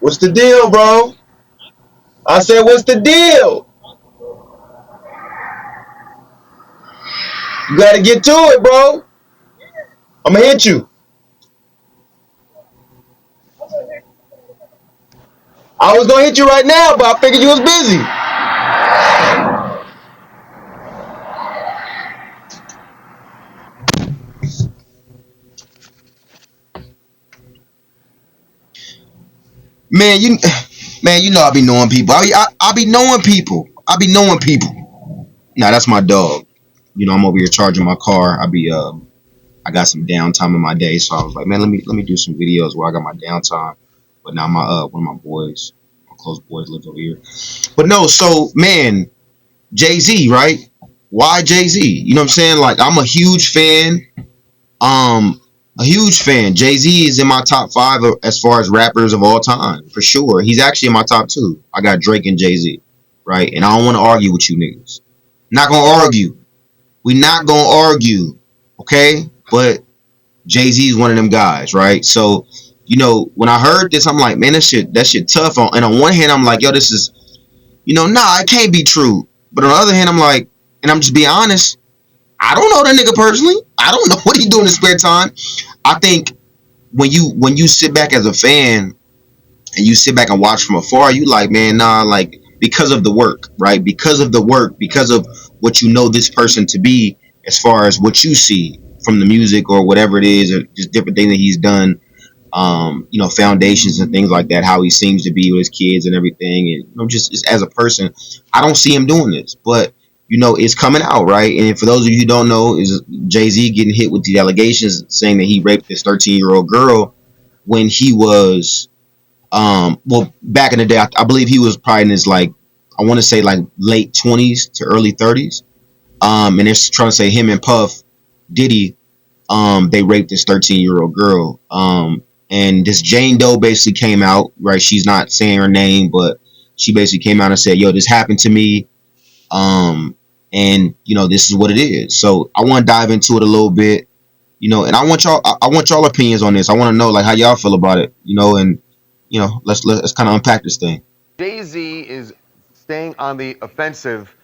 What's the deal, bro? I said, what's the deal? You gotta get to it, bro. I'm gonna hit you. I was gonna hit you right now, but I figured you was busy. Man, man, you know I be knowing people. I be knowing people. I be knowing people. Nah, that's my dog. You know, I'm over here charging my car. I got some downtime in my day, so I was like, man, let me do some videos where I got my downtime. But now my one of my boys, my close boys, lives over here. But no, so man, Jay Z, right? Why Jay Z? You know what I'm saying? Like, I'm a huge fan. Um, a huge fan. Jay Z is in my top five as far as rappers of all time, for sure. He's actually in my top two. I got Drake and Jay Z, right? And I don't want to argue with you niggas. Not gonna argue. We not gonna argue, okay? But Jay Z is one of them guys, right? So, you know, when I heard this, I'm like, man, that shit tough. And on one hand, I'm like, yo, this is, nah, it can't be true. But on the other hand, I'm like, and I'm just being honest, I don't know that nigga personally. I don't know what he do in his spare time. I think when you sit back as a fan and you sit back and watch from afar, you like, man, nah, like, because of the work, right? Because of the work, because of what you know this person to be, as far as what you see from the music or whatever it is, or just different things that he's done, foundations and things like that, how he seems to be with his kids and everything. And just as a person, I don't see him doing this, but it's coming out, right? And for those of you who don't know, is Jay Z getting hit with the allegations saying that he raped this 13-year-old girl when he was, well, back in the day, I believe he was probably in his, like, I want to say like late 20s to early 30s. And they're trying to say him and Puff Diddy, they raped this 13-year-old girl. And this Jane Doe basically came out, right? She's not saying her name, but she basically came out and said, yo, this happened to me. Um, and this is what it is. So I want to dive into it a little bit, and I want y'all opinions on this. I want to know, like, how y'all feel about it, and let's kind of unpack this thing. Jay-Z is staying on the offensive,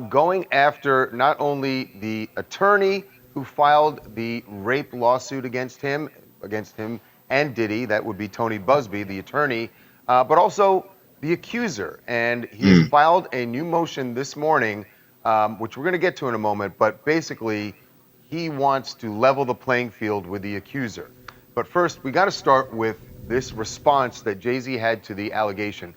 going after not only the attorney who filed the rape lawsuit against him and Diddy, that would be Tony Busby, the attorney, but also the accuser. And he has filed a new motion this morning, which we're going to get to in a moment, but basically he wants to level the playing field with the accuser. But first, we got to start with this response that Jay-Z had to the allegation.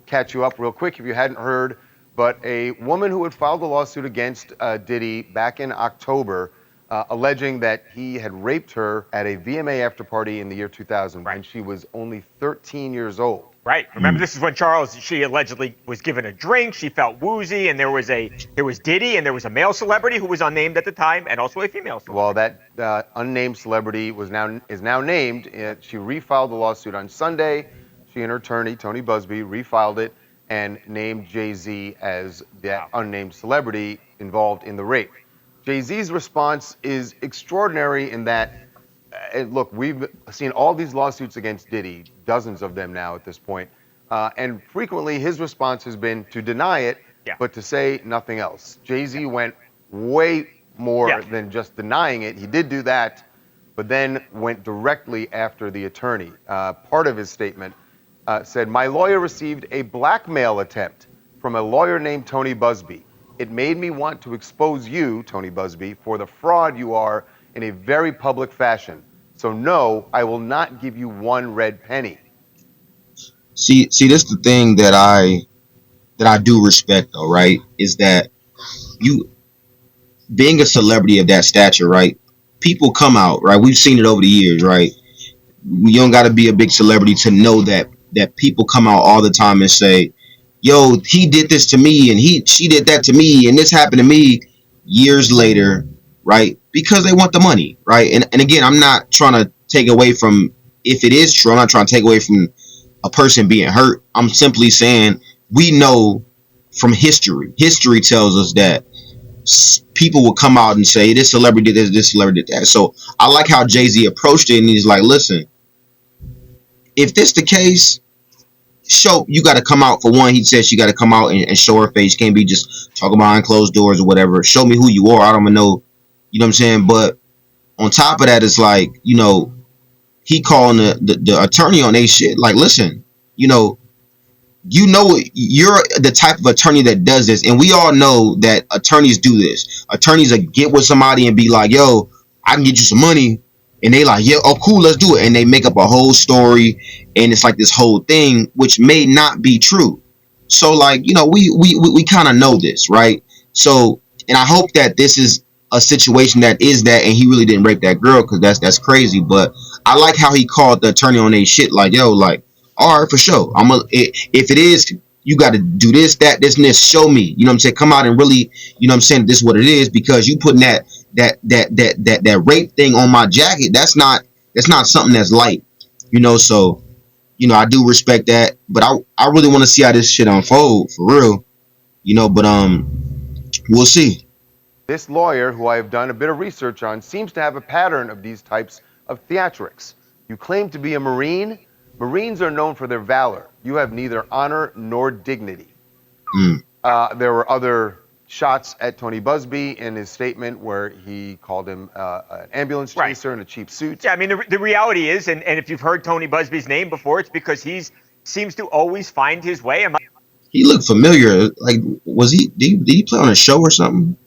Catch you up real quick if you hadn't heard, but a woman who had filed a lawsuit against Diddy back in October, alleging that he had raped her at a VMA after party in the year 2000 when she was only 13 years old. Right. Remember, this is when she allegedly was given a drink. She felt woozy, and there was Diddy, and there was a male celebrity who was unnamed at the time, and also a female celebrity. Well, that unnamed celebrity is now named. She refiled the lawsuit on Sunday. She and her attorney, Tony Busby, refiled it and named Jay-Z as that unnamed celebrity involved in the rape. Jay-Z's response is extraordinary in that, look, we've seen all these lawsuits against Diddy, dozens of them now at this point, and frequently his response has been to deny it, but to say nothing else. Jay-Z went way more than just denying it. He did do that, but then went directly after the attorney. Part of his statement said, my lawyer received a blackmail attempt from a lawyer named Tony Busby. It made me want to expose you, Tony Busby, for the fraud you are in a very public fashion. So no, I will not give you one red penny. See, this is the thing that I do respect, though, right? Is that you being a celebrity of that stature, right? People come out, right? We've seen it over the years, right? You don't got to be a big celebrity to know that people come out all the time and say, yo, he did this to me and she did that to me and this happened to me years later, right? Because they want the money, right? And again, I'm not trying to take away from, if it is true, I'm not trying to take away from a person being hurt. I'm simply saying we know from history. History tells us that people will come out and say this celebrity did this celebrity did that. So I like how Jay-Z approached it, and he's like, listen, if this the case, show. You got to come out for one. He said she got to come out and show her face. Can't be just talking behind closed doors or whatever. Show me who you are. I don't even know. You know what I'm saying? But on top of that, it's like, he calling the attorney on they shit. Like, listen, you know, you're the type of attorney that does this, and we all know that attorneys do this. Attorneys will get with somebody and be like, yo, I can get you some money, and they like, yeah, oh cool, let's do it, and they make up a whole story, and it's like this whole thing which may not be true. So like, we kind of know this, right? So, and I hope that this is a situation that is that, and he really didn't rape that girl, because that's crazy. But I like how he called the attorney on a shit, like, yo, like, all right, for sure. If it is, you got to do this, that, this, and this. Show me. You know what I'm saying? Come out and really, you know what I'm saying? This is what it is, because you putting that rape thing on my jacket. That's not something that's light. So I do respect that, but I really want to see how this shit unfold for real. But we'll see. This lawyer, who I have done a bit of research on, seems to have a pattern of these types of theatrics. You claim to be a Marine. Marines are known for their valor. You have neither honor nor dignity. Mm. There were other shots at Tony Busby in his statement where he called him an ambulance chaser in a cheap suit. Yeah, I mean, the reality is, and if you've heard Tony Busby's name before, it's because he seems to always find his way. He looked familiar. Like, did he play on a show or something?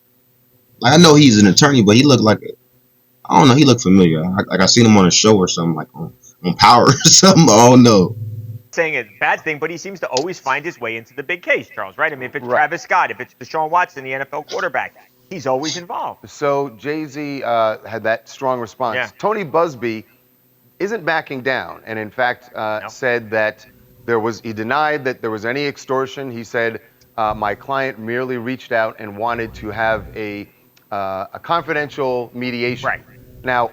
Like, I know he's an attorney, but he looked like, I don't know, he looked familiar. Like I seen him on a show or something, like on Power or something. I don't know. Saying a bad thing, but he seems to always find his way into the big case, Charles, right? I mean, if it's Travis Scott, if it's Deshaun Watson, the NFL quarterback, he's always involved. So Jay-Z had that strong response. Yeah. Tony Busby isn't backing down, and in fact said that he denied that there was any extortion. He said, my client merely reached out and wanted to have a confidential mediation. Right. Now,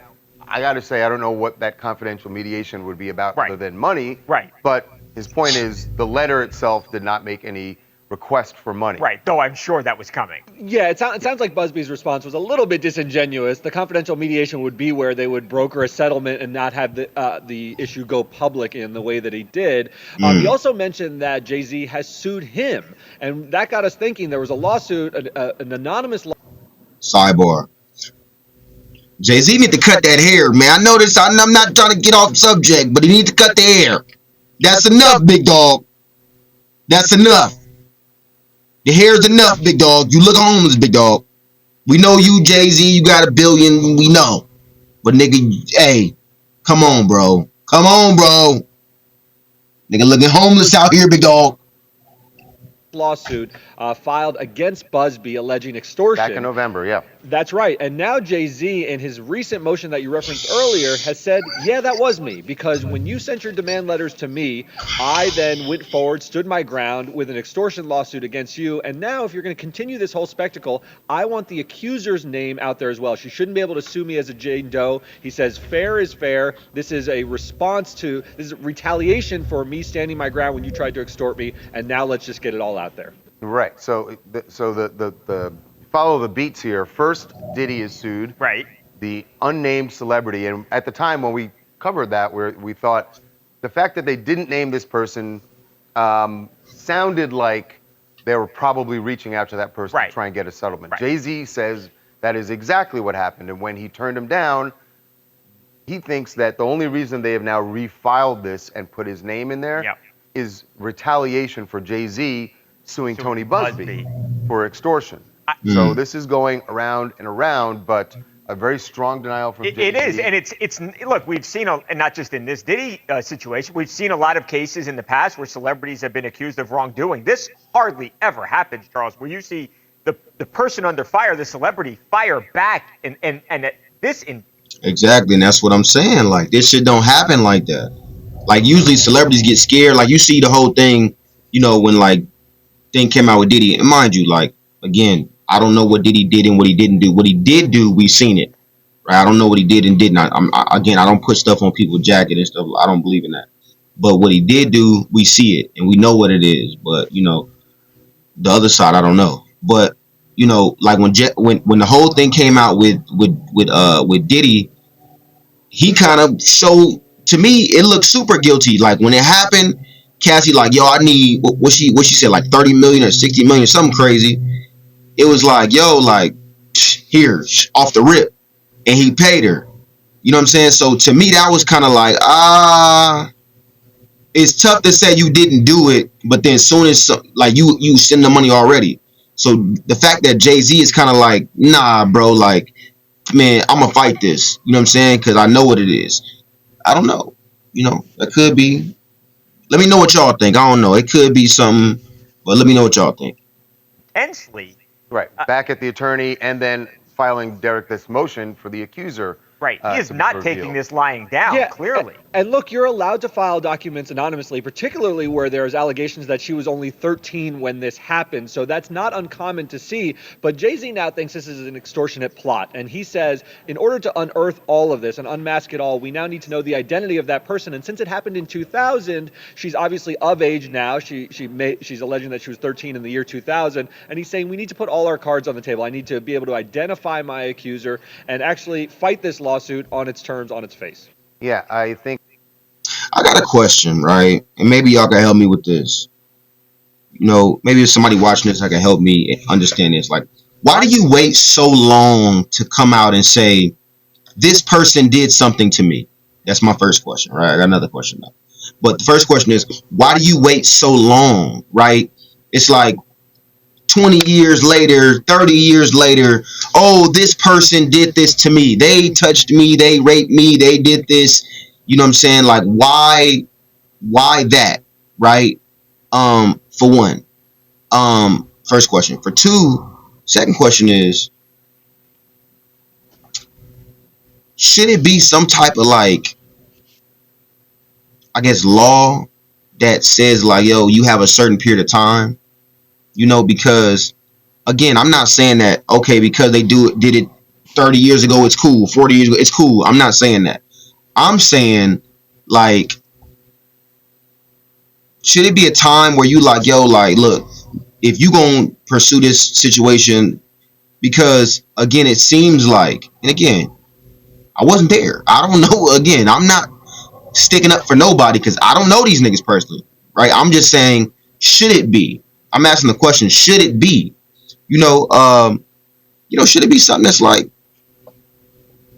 I got to say, I don't know what that confidential mediation would be about other than money. Right. But his point is the letter itself did not make any request for money. Right, though I'm sure that was coming. Yeah, it sounds like Busby's response was a little bit disingenuous. The confidential mediation would be where they would broker a settlement and not have the issue go public in the way that he did. He also mentioned that Jay-Z has sued him, and that got us thinking. There was a lawsuit, an anonymous Sidebar. Jay-Z need to cut that hair, man. I know this. I'm not trying to get off subject, but he needs to cut the hair. That's enough, big dog. That's enough. The hair's enough, big dog. You look homeless, big dog. We know you, Jay-Z. You got $1 billion. We know. But nigga, hey, come on, bro. Come on, bro. Nigga looking homeless out here, big dog. lawsuit filed against Busby alleging extortion. Back in November, yeah. That's right. And now Jay-Z, in his recent motion that you referenced earlier, has said, yeah, that was me. Because when you sent your demand letters to me, I then went forward, stood my ground with an extortion lawsuit against you. And now if you're going to continue this whole spectacle, I want the accuser's name out there as well. She shouldn't be able to sue me as a Jane Doe. He says, fair is fair. This is a response to, this is retaliation for me standing my ground when you tried to extort me. And now let's just get it all out there. Right. So the follow the beats here. First, Diddy is sued. Right. The unnamed celebrity, and at the time when we covered that, we thought the fact that they didn't name this person sounded like they were probably reaching out to that person to try and get a settlement. Right. Jay-Z says that is exactly what happened, and when he turned him down, he thinks that the only reason they have now refiled this and put his name in there is retaliation for Jay-Z suing Tony Busby for extortion. So this is going around and around, but a very strong denial from Jay-Z. It is, and it's look, we've seen, and not just in this Diddy situation, we've seen a lot of cases in the past where celebrities have been accused of wrongdoing. This hardly ever happens, Charles, where you see the person under fire, the celebrity, fire back, and this in. Exactly, and that's what I'm saying. Like, this shit don't happen like that. Like, usually celebrities get scared. Like, you see the whole thing, when like thing came out with Diddy, and mind you, like, again, I don't know what Diddy did and what he didn't do. What he did do, we've seen it. Right? I don't know what he did and did not. I don't put stuff on people's jacket and stuff. I don't believe in that. But what he did do, we see it and we know what it is. But the other side, I don't know. But like when the whole thing came out with Diddy, he kind of showed, to me, it looked super guilty. Like when it happened, Cassie like, yo, I need what she said, like 30 million or 60 million, something crazy. It was like, yo, like here, off the rip, and he paid her. You know what I'm saying? So to me, that was kind of like, it's tough to say you didn't do it, but then soon as like you send the money already. So the fact that Jay-Z is kind of like, nah, bro, like, man, I'm gonna fight this. You know what I'm saying? Because I know what it is. I don't know. That could be. Let me know what y'all think. I don't know. It could be something, but let me know what y'all think. Intensely. Right. Back at the attorney and then filing Derek this motion for the accuser Right. He is to be not taking revealed. this lying down, Yeah, clearly. and look, you're allowed to file documents anonymously, particularly where there's allegations that she was only 13 when this happened. So that's not uncommon to see. But Jay-Z now thinks this is an extortionate plot, and he says, in order to unearth all of this and unmask it all, we now need to know the identity of that person. And since it happened in 2000, she's obviously of age now. She's alleging that she was 13 in the year 2000, and he's saying we need to put all our cards on the table. I need to be able to identify my accuser and actually fight this lawsuit on its terms, on its face. Yeah, I think I got a question, right? And maybe y'all can help me with this. Maybe if somebody watching this, I can help me understand this. Like, why do you wait so long to come out and say this person did something to me? That's my first question, right? I got another question though. But the first question is, why do you wait so long, right? It's like 20 years later, 30 years later, oh, this person did this to me. They touched me, they raped me, they did this. You know what I'm saying? Like, why that, right? For one. First question. For two, second question is, should it be some type of, like, I guess, law that says, like, yo, you have a certain period of time, because again, I'm not saying that, okay, because they did it 30 years ago, it's cool. 40 years ago, it's cool. I'm not saying that. I'm saying, like, should it be a time where you like, yo, like, look, if you gonna pursue this situation, because again, it seems like, and again, I wasn't there. I don't know. Again, I'm not sticking up for nobody because I don't know these niggas personally, right? I'm just saying, should it be? I'm asking the question, should it be? You know, um, should it be something that's like,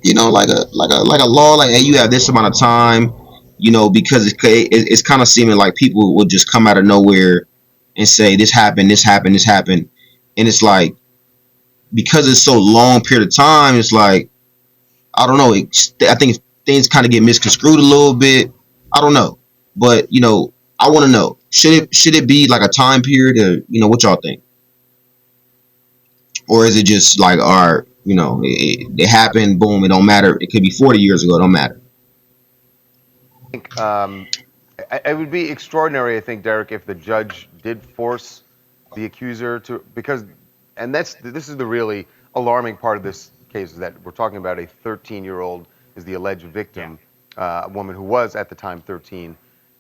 like a law, like, hey, you have this amount of time, because it's kind of seeming like people will just come out of nowhere and say this happened, this happened, this happened, and it's like, because it's so long period of time, it's like, I don't know. I think things kind of get misconstrued a little bit. I don't know, but I want to know, should it be like a time period, or what y'all think, or is it just like, all right, it happened, boom, it don't matter. It could be 40 years ago, it don't matter. it would be extraordinary, I think, Derek, if the judge did force the accuser to, because, and this is the really alarming part of this case, is that we're talking about a 13-year-old is the alleged victim, a woman who was at the time 13.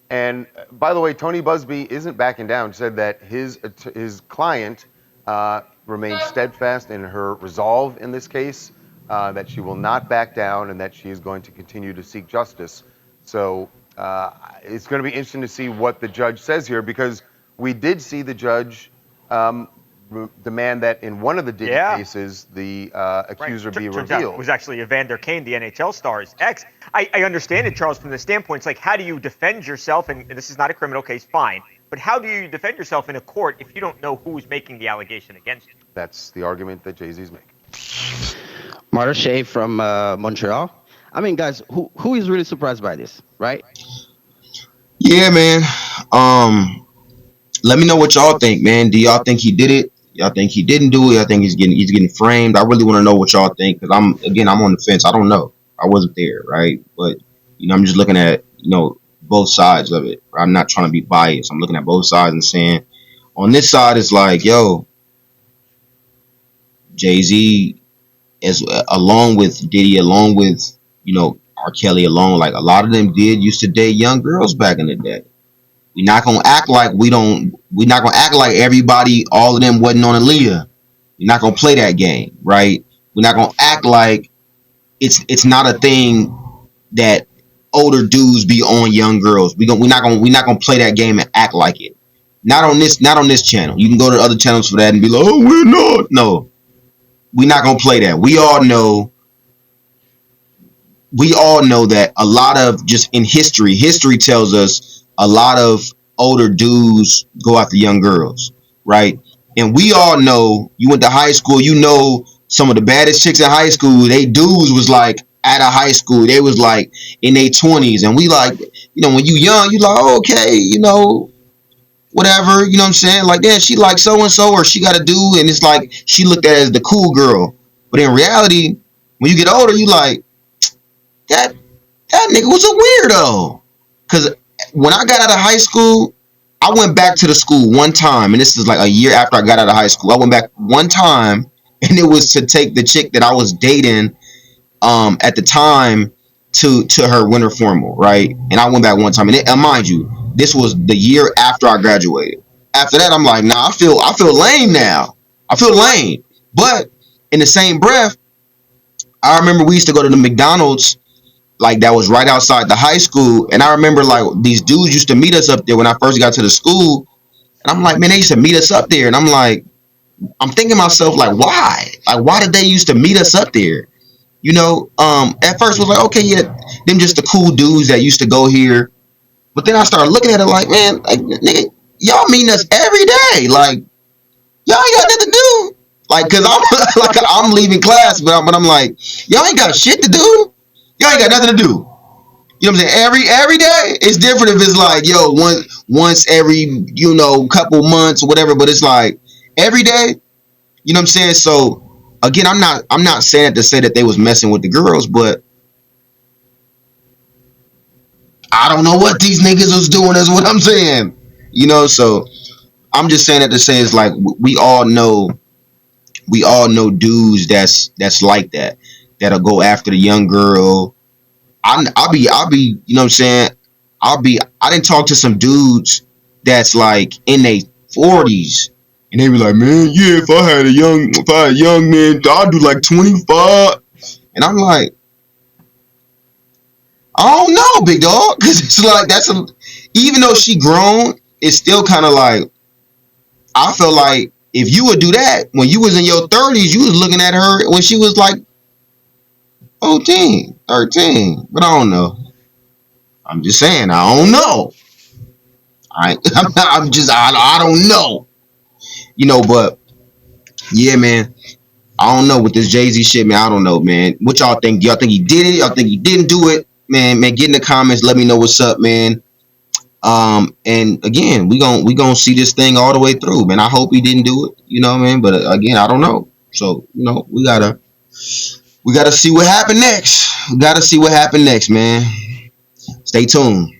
And by the way, Tony Busby isn't backing down. Said that his client remains steadfast in her resolve in this case, that she will not back down, and that she is going to continue to seek justice. So it's going to be interesting to see what the judge says here, because we did see the judge demand that in one of the Diddy cases, the accuser be Turns out revealed. it was actually Evander Kane, the NHL star's ex. I understand it, Charles, from the standpoint, it's like, how do you defend yourself? And this is not a criminal case, fine. But how do you defend yourself in a court if you don't know who's making the allegation against you? That's the argument that Jay-Z's making. Marta Shea from Montreal. I mean, guys, who is really surprised by this, right? Yeah, man. Let me know what y'all think, man. Do y'all think he did it? Y'all think he didn't do it? I think he's getting framed. I really want to know what y'all think, because I'm on the fence. I don't know. I wasn't there, right? But I'm just looking at both sides of it. I'm not trying to be biased. I'm looking at both sides and saying, on this side, it's like, yo, Jay-Z, as along with Diddy, along with R. Kelly, along, like, a lot of them used to date young girls back in the day. We're not gonna act like we don't. We're not gonna act like everybody, all of them, wasn't on Aaliyah. We're not gonna play that game, right? We're not gonna act like it's not a thing that, older dudes be on young girls. We're not gonna play that game and act like it. Not on this channel. You can go to other channels for that and be like, oh, we're not. No, we're not gonna play that. We all know that a lot of just in history tells us a lot of older dudes go after young girls, right? And we all know, you went to high school, you know, some of the baddest chicks in high school, they dudes was like out of high school, they was like in their 20s, and we like, you know, when you young, you like, oh, okay, you know, whatever, you know what I'm saying? Like, yeah, she like so and so, or she got a dude, and it's like she looked at it as the cool girl. But in reality, when you get older, you like that that nigga was a weirdo. Cause when I got out of high school, I went back to the school one time, and this is like a year after I got out of high school. I went back one time, and it was to take the chick that I was dating at the time to her winter formal, right? And I went back one time, and mind you, this was the year after I graduated. After that, I'm like, nah, I feel lame now. I feel lame. But in the same breath, I remember we used to go to the McDonald's like that was right outside the high school, and I remember like these dudes used to meet us up there when I first got to the school, and I'm like, man, they used to meet us up there, and I'm like, I'm thinking to myself like, why? Like, why did they used to meet us up there? You know, at first it was like, okay, yeah, them just the cool dudes that used to go here, but then I started looking at it like, man, like, nigga, y'all meeting us every day, like, y'all ain't got nothing to do, like, cause I'm like, I'm leaving class, but I'm like, y'all ain't got shit to do, y'all ain't got nothing to do. You know what I'm saying? Every day it's different if it's like, yo, once every, you know, couple months or whatever, but it's like every day, you know what I'm saying? So again, I'm not saying it to say that they was messing with the girls, but I don't know what these niggas was doing is what I'm saying. You know, so I'm just saying that to say it's like we all know dudes that's like that. That'll go after the young girl. I'll be, you know what I'm saying? I didn't talk to some dudes that's like in their 40s, and they be like, man, yeah, if I had a young man, I'd do like 25. And I'm like, I don't know, big dog, because it's like even though she grown, it's still kind of like, I feel like if you would do that when you was in your 30s, you was looking at her when she was like 14, 13. But I don't know. I'm just saying, I don't know. I don't know. You know, but yeah, man. I don't know with this Jay-Z shit, man. I don't know, man. What y'all think? Y'all think he did it? Y'all think he didn't do it? Man, get in the comments. Let me know what's up, man. And again, we gonna see this thing all the way through, man. I hope he didn't do it, you know what I mean? But again, I don't know. So, you know, we gotta see what happened next. We gotta see what happened next, man. Stay tuned.